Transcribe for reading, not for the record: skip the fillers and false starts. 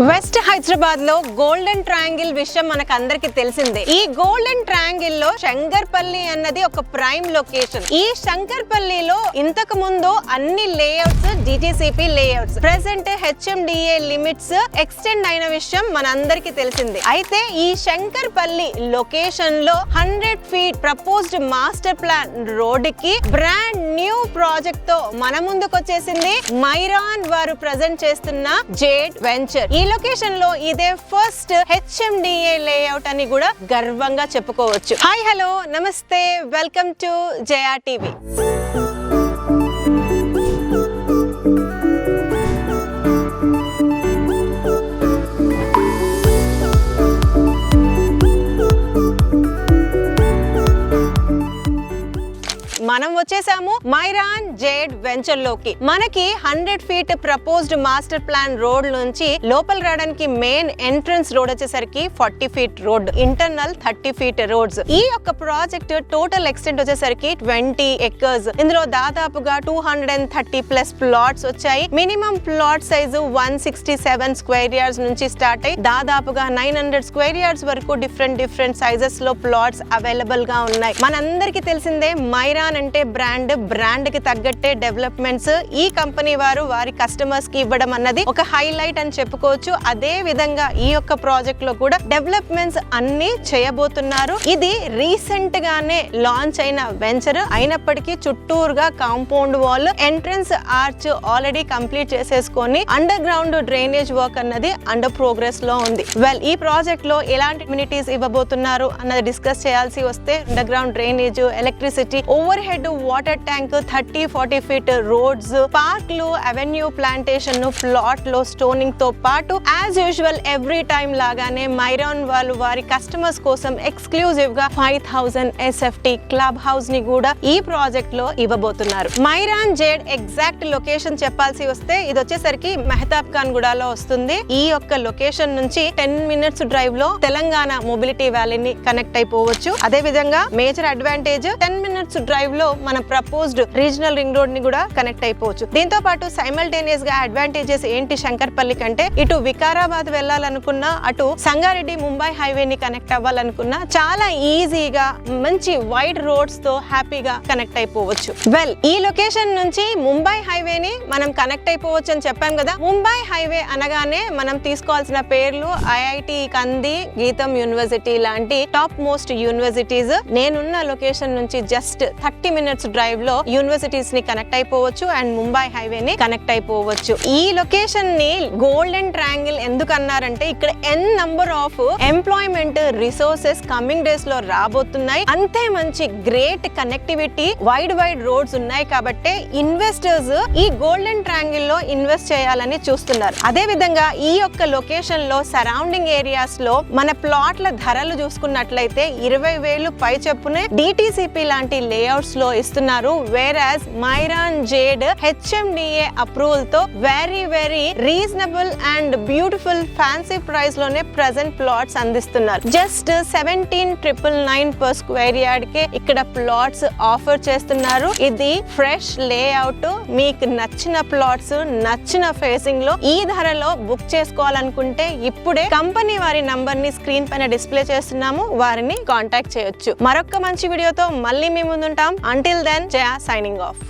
West Hyderabad లో golden triangle విషయం మనకు అందరికి తెలిసిందే. ఈ గోల్డెన్ ట్రయాంగిల్ లో శంకర్పల్లి అన్నది ఒక ప్రైమ్ లొకేషన్. ఈ శంకర్పల్లిలో ఇంతకు ముందు అన్ని layouts DTCP layouts, present HMDA limits extend అయిన విషయం మనందరికి తెలిసిందే. అయితే ఈ శంకర్పల్లి లొకేషన్ లో 100 feet proposed master plan road కి బ్రాండ్ న్యూ ప్రాజెక్ట్ తో మన ముందుకు వచ్చేసింది మైరాన్ వారు ప్రెజెంట్ చేస్తున్న జేడ్ వెంచర్. ఈ లొకేషన్ లో ఇదే ఫస్ట్ హెచ్ఎండిఏ లేఅవుట్ అని కూడా గర్వంగా చెప్పుకోవచ్చు. హాయ్, హలో, నమస్తే, వెల్కమ్ టు జేఆర్ టీవీ. మనం వచ్చేసాము మైరాన్ జేడ్ వెంచర్ లోకి. మనకి 100 feet proposed master plan road నుంచి లోపల రావడానికి మెయిన్ ఎంట్రన్స్ రోడ్ వచ్చేసరికి 40 feet road, internal 30 feet roads. ఈ యొక్క ప్రాజెక్ట్ టోటల్ ఎక్స్టెంట్ వచ్చేసరికి 20 ఎకర్స్. ఇందులో దాదాపుగా 230 ప్లస్ ప్లాట్స్ వచ్చాయి. Minimum plot size 167 square yards నుంచి స్టార్ట్ అయ్యి దాదాపుగా 900 స్క్వేర్ యార్డ్స్ వరకు డిఫరెంట్ సైజెస్ లో ప్లాట్స్ అవైలబుల్ గా ఉన్నాయి. మనందరికి తెలిసిందే మైరాన్ అంటే బ్రాండ్ కి తగ్గట్టే డెవలప్మెంట్స్ ఈ కంపెనీ వారు వారి కస్టమర్స్ కి ఇవ్వడం అన్నది ఒక హైలైట్ అని చెప్పుకోవచ్చు. అదే విధంగా ఈ యొక్క ప్రాజెక్ట్ లో కూడా డెవలప్మెంట్స్ అన్ని చేయబోతున్నారు. ఇది రీసెంట్ గానే లాంచ్ అయిన వెంచర్ అయినప్పటికీ చుట్టూరుగా compound wall, entrance arch already complete చేసేసుకొని అండర్ గ్రౌండ్ డ్రైనేజ్ వర్క్ అన్నది అండర్ ప్రోగ్రెస్ లో ఉంది. ఈ ప్రాజెక్ట్ లో ఎలాంటి అమ్యూనిటీస్ ఇవ్వబోతున్నారు అన్నది డిస్కస్ చేయాల్సి వస్తే under ground drainage, electricity, over head water tank, 30-40 feet roads, పార్క్లు, అవెన్యూ ప్లాంటేషన్, ప్లాట్ లో స్టోనింగ్ తో పాటు యాజ్ యూజువల్ ఎవ్రీ టైం లాగానే మైరాన్ వాళ్ళు వారి కస్టమర్స్ కోసం ఎక్స్క్లూజివ్ గా 5000 SFT క్లబ్ హౌస్ ని కూడా ఈ ప్రాజెక్ట్ లో ఇవ్వబోతున్నారు. మైరాన్ జేడ్ ఎగ్జాక్ట్ లొకేషన్ చెప్పాల్సి వస్తే ఇది వచ్చేసరికి మెహతాబ్ ఖాన్ గూడలో వస్తుంది. ఈ యొక్క లొకేషన్ నుంచి 10 మినిట్స్ డ్రైవ్ లో తెలంగాణ మొబిలిటీ వ్యాలీని కనెక్ట్ అయిపోవచ్చు. అదే విధంగా మేజర్ అడ్వాంటేజ్ 10 మినిట్స్ డ్రైవ్ లో మన ప్రపోజ్డ్ రీజనల్ రింగ్ రోడ్ ని కూడా కనెక్ట్ అయిపోవచ్చు. దీంతో పాటు సైమల్టేనియస్ గా అడ్వాంటేజెస్ ఏంటి శంకర్పల్లి కంటే, ఇటు వికారాబాద్ వెళ్ళాలనుకున్నా, అటు సంగారెడ్డి ముంబై హైవే ని కనెక్ట్ అవ్వాలనుకున్నా చాలా ఈజీగా మంచి వైడ్ రోడ్స్ తో హ్యాపీగా కనెక్ట్ అయిపోవచ్చు. ఈ లొకేషన్ నుంచి ముంబై హైవే ని మనం కనెక్ట్ అయిపోవచ్చు అని చెప్పాం కదా. ముంబై హైవే అనగానే మనం తీసుకోవాల్సిన పేర్లు ఐఐటి కంది, గీతం యూనివర్సిటీ లాంటి టాప్ మోస్ట్ యూనివర్సిటీస్. నేనున్న లొకేషన్ నుంచి జస్ట్ 30 మినిట్స్ డ్రైవ్ లో యూనివర్సిటీస్ ని కనెక్ట్ అయిపోవచ్చు అండ్ ముంబై హైవే ని కనెక్ట్ అయిపోవచ్చు. ఈ లొకేషన్ ని గోల్డెన్ ట్రయాంగిల్ ఎందుకు అన్నారంటే ఇక్కడ N number of employment resources coming days లో రాబోతున్నాయి. అంతే మంచి గ్రేట్ కనెక్టివిటీ, వైడ్ రోడ్స్ ఉన్నాయి కాబట్టి ఇన్వెస్టర్స్ ఈ గోల్డెన్ ట్రయాంగిల్ లో ఇన్వెస్ట్ చేయాలని చూస్తున్నారు. అదే విధంగా ఈ యొక్క లొకేషన్ లో సరౌండింగ్ ఏరియాస్ లో మన ప్లాట్ల ధరలు చూసుకున్నట్లయితే 20,000 పై చెప్పునే డిటిసిపి లాంటి లేఅవుట్స్ లో ఇస్తున్నారు. వేరాజ్ మైరాన్ జేడ్ హెచ్ఎండిఏ అప్రూవల్ తో very reasonable and beautiful fancy price లోనే ప్రెజెంట్ ప్లాట్స్ అందిస్తున్నారు. జస్ట్ 17,999 పర్ స్క్వేర్ యార్డ్ కే ఇక్కడ ప్లాట్స్ ఆఫర్ చేస్తున్నారు. ఇది ఫ్రెష్ లేఅవుట్. మీకు నచ్చిన ప్లాట్స్ నచ్చిన ఫేసింగ్ లో ఈ ధరలో బుక్ చేసుకోవాలనుకుంటే ఇప్పుడే కంపెనీ వారి నంబర్ ని స్క్రీన్ పైన డిస్ప్లే చేస్తున్నాము, వారిని కాంటాక్ట్ చేయొచ్చు. మరొక మంచి వీడియోతో మళ్ళీ మీ ముందుంటాం. Until then, Jaya signing off.